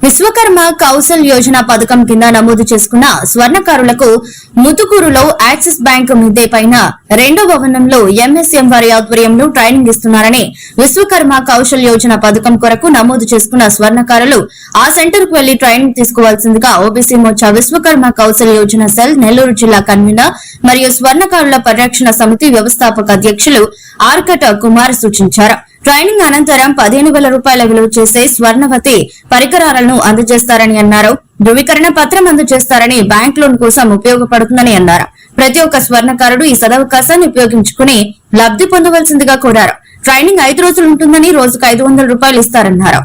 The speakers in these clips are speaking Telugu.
విశ్వకర్మ కౌశల్ యోజన పథకం కింద నమోదు చేసుకున్న స్వర్ణకారులకు ముతుకూరులో యాక్సిస్ బ్యాంక్ మిద్దె పైన రెండో భవనంలో ఎంఎస్ఎం వారి ఆధ్వర్యంలో ట్రైనింగ్ ఇస్తున్నారని విశ్వకర్మ కౌశల్ యోజన పథకం కొరకు నమోదు చేసుకున్న స్వర్ణకారులు ఆ సెంటర్ కు వెళ్లి ట్రైనింగ్ తీసుకోవాల్సిందిగా ఓబీసీ మోర్చా విశ్వకర్మ కౌశల్ యోజన సెల్ నెల్లూరు జిల్లా కన్వీనర్ మరియు స్వర్ణకారుల పరిరక్షణ సమితి వ్యవస్థాపక అధ్యక్షులు ఆర్కట కుమార్ సూచించారు. ట్రైనింగ్ అనంతరం 15,000 రూపాయల విలువ చేసే స్వర్ణవతి పరికరాలను అందజేస్తారని అన్నారు. ధృవీకరణ పత్రం అందజేస్తారని బ్యాంక్ లోన్ కోసం ఉపయోగపడుతుందని అన్నారు. ప్రతి ఒక్క స్వర్ణకారుడు ఈ సదవకాశాన్ని ఉపయోగించుకుని లబ్ధి పొందవలసిందిగా కోరారు. ట్రైనింగ్ 5 రోజులు ఉంటుందని రోజుకు 500 రూపాయలు ఇస్తారన్నారు.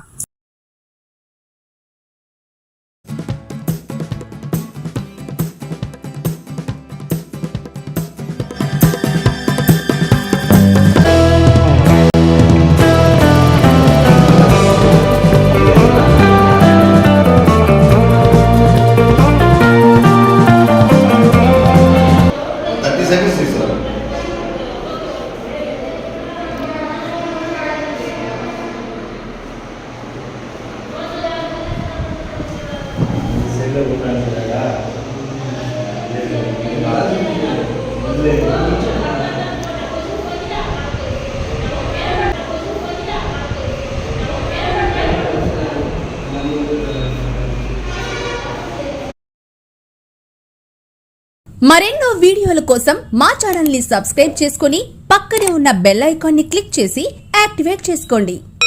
మరెన్నో వీడియోల కోసం మా ఛానల్ ని సబ్స్క్రైబ్ చేసుకుని పక్కనే ఉన్న బెల్ ఐకాన్ ని క్లిక్ చేసి యాక్టివేట్ చేసుకోండి.